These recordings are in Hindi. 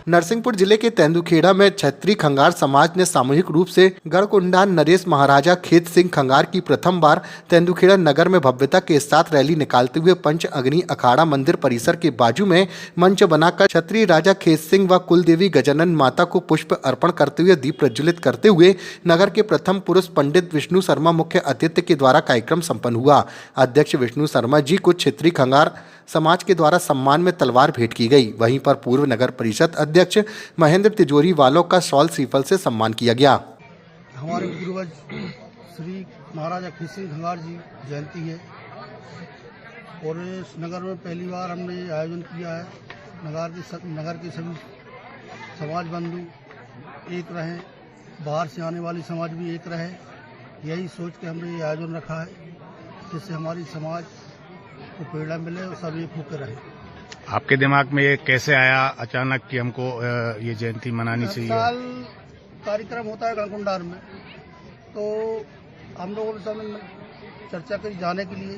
नरसिंहपुर जिले के तेंदुखेड़ा में क्षत्रिय खंगार समाज ने सामूहिक रूप से गढ़कुंडान नरेश महाराजा खेत सिंह खंगार की प्रथम बार तेंदुखेड़ा नगर में भव्यता के साथ रैली निकालते हुए पंच अग्नि अखाड़ा मंदिर परिसर के बाजू में मंच बनाकर क्षत्रिय राजा खेत सिंह व कुलदेवी गजानन माता को पुष्प अर्पण करते हुए दीप प्रज्वलित करते हुए नगर के प्रथम पुरुष पंडित विष्णु शर्मा मुख्य अतिथि के द्वारा कार्यक्रम संपन्न हुआ। अध्यक्ष विष्णु शर्मा जी को क्षेत्रीय खंगार समाज के द्वारा सम्मान में तलवार भेंट की गई। वहीं पर पूर्व नगर परिषद अध्यक्ष महेंद्र तिजोरी वालों का शॉल श्रीफल से सम्मान किया गया। हमारे पूर्वज श्री महाराजा खेत सिंह खंगार जी जयंती है और इस नगर में पहली बार हमने ये आयोजन किया है। नगर के सभी समाज बंधु एक रहें, बाहर से आने वाली समाज भी एक रहे, यही सोच के हमने ये आयोजन रखा है जिससे हमारी समाज को प्रेरणा मिले और सब एक होकर रहे। आपके दिमाग में ये कैसे आया अचानक कि हमको ये जयंती मनानी चाहिए? हर साल कार्यक्रम होता है गढ़कुंडान में, तो हम लोगों ने सब चर्चा करी जाने के लिए।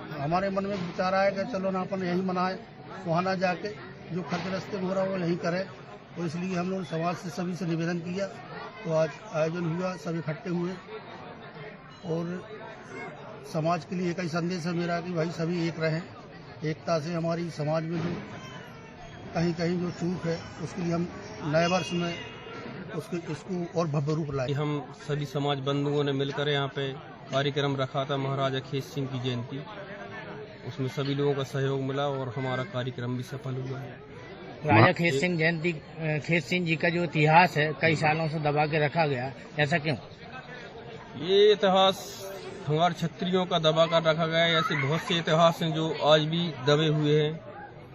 तो हमारे मन में विचार आया कि चलो ना अपन यही मनाए, वहाँ ना जाके जो खर्च रास्ते में हो रहा है वो यही करें। तो इसलिए हम लोग समाज से सभी से निवेदन किया, तो आज आयोजन हुआ, सब इकट्ठे हुए और समाज के लिए एक ही संदेश है मेरा कि भाई सभी एक रहें। एकता से हमारी समाज में जो कहीं कहीं जो चूक है उसके लिए हम नए वर्ष में इसको और भव्य रूप लाए। हम सभी समाज बंधुओं ने मिलकर यहाँ पे कार्यक्रम रखा था महाराजा खेत सिंह की जयंती। उसमें सभी लोगों का सहयोग मिला और हमारा कार्यक्रम भी सफल हुआ है। राजा खेत सिंह जयंती, खेत सिंह जी का जो इतिहास है कई सालों से दबा के रखा गया, ऐसा क्यों? ये इतिहास खंगार क्षत्रियों का दबा कर रखा गया है। ऐसे बहुत से इतिहास हैं जो आज भी दबे हुए हैं।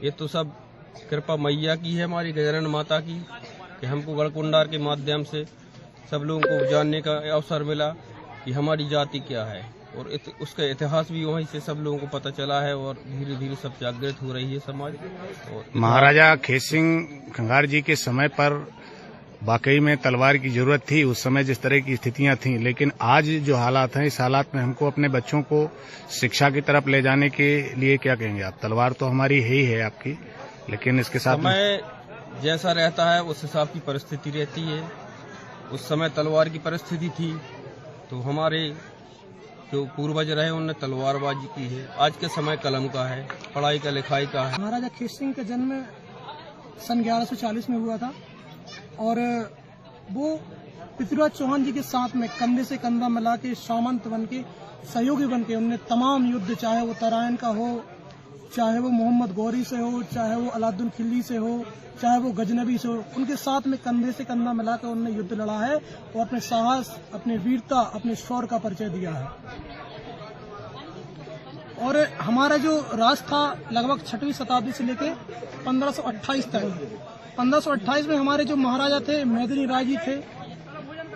ये तो सब कृपा मैया की है, हमारी गजानन माता की, कि हमको गढ़कुंडार के माध्यम से सब लोगों को जानने का अवसर मिला कि हमारी जाति क्या है और उसका इतिहास भी वहीं से सब लोगों को पता चला है और धीरे धीरे सब जागृत हो रही है समाज। और महाराजा खेत सिंह खंगार जी के समय पर वाकई में तलवार की जरूरत थी, उस समय जिस तरह की स्थितियां थीं, लेकिन आज जो हालात हैं इस हालात में हमको अपने बच्चों को शिक्षा की तरफ ले जाने के लिए क्या कहेंगे आप? तलवार तो हमारी है ही है आपकी, लेकिन इसके साथ समय जैसा रहता है उस हिसाब की परिस्थिति रहती है। उस समय तलवार की परिस्थिति थी तो हमारे जो पूर्वज रहे उनने तलवारबाजी की है। आज के समय कलम का है, पढ़ाई का, लिखाई का है। महाराजा खेत सिंह का जन्म सन 1140 में हुआ था और वो पृथ्वीराज चौहान जी के साथ में कंधे से कंधा मिला के सामंत बन के, सहयोगी बन के उनने तमाम युद्ध, चाहे वो तराइन का हो, चाहे वो मोहम्मद गौरी से हो, चाहे वो अलाउद्दीन खिलजी से हो, चाहे वो गजनबी से हो, उनके साथ में कंधे से कंधा मिलाकर उन्होंने युद्ध लड़ा है और अपने साहस, अपनी वीरता, अपने शौर्य का परिचय दिया है। और हमारा जो राज था लगभग 6वीं शताब्दी से लेके 1528 तक। 1528 में हमारे जो महाराजा थे मेदिनी राय जी थे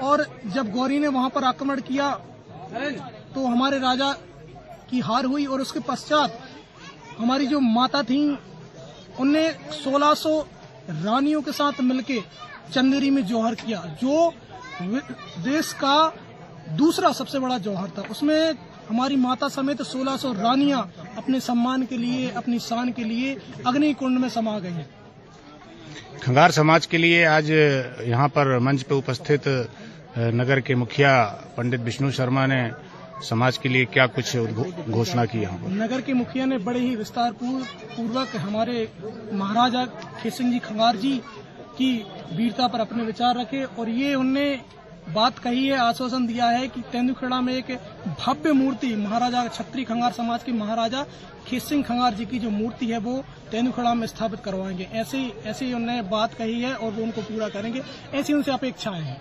और जब गौरी ने वहां पर आक्रमण किया तो हमारे राजा की हार हुई और उसके पश्चात हमारी जो माता थी उनने 1600 रानियों के साथ मिलके चंदेरी में जौहर किया, जो देश का दूसरा सबसे बड़ा जौहर था। उसमें हमारी माता समेत 1600 रानियां अपने सम्मान के लिए, अपनी शान के लिए अग्निकुंड में समा गई। खंगार समाज के लिए आज यहाँ पर मंच पे उपस्थित नगर के मुखिया पंडित विष्णु शर्मा ने समाज के लिए क्या कुछ घोषणा की? यहाँ पर नगर के मुखिया ने बड़े ही विस्तार पूर्वक हमारे महाराजा खेत सिंह जी खंगार जी की वीरता पर अपने विचार रखे और ये उनने बात कही है, आश्वासन दिया है कि तेंदुखेड़ा में एक भव्य मूर्ति महाराजा क्षत्रिय खंगार समाज के महाराजा खेत सिंह खंगार जी की जो मूर्ति है वो तेंदुखेड़ा में स्थापित करवाएंगे। ऐसी उन्होंने बात कही है और वो उनको पूरा करेंगे, ऐसी उनसे अपेक्षाएं हैं।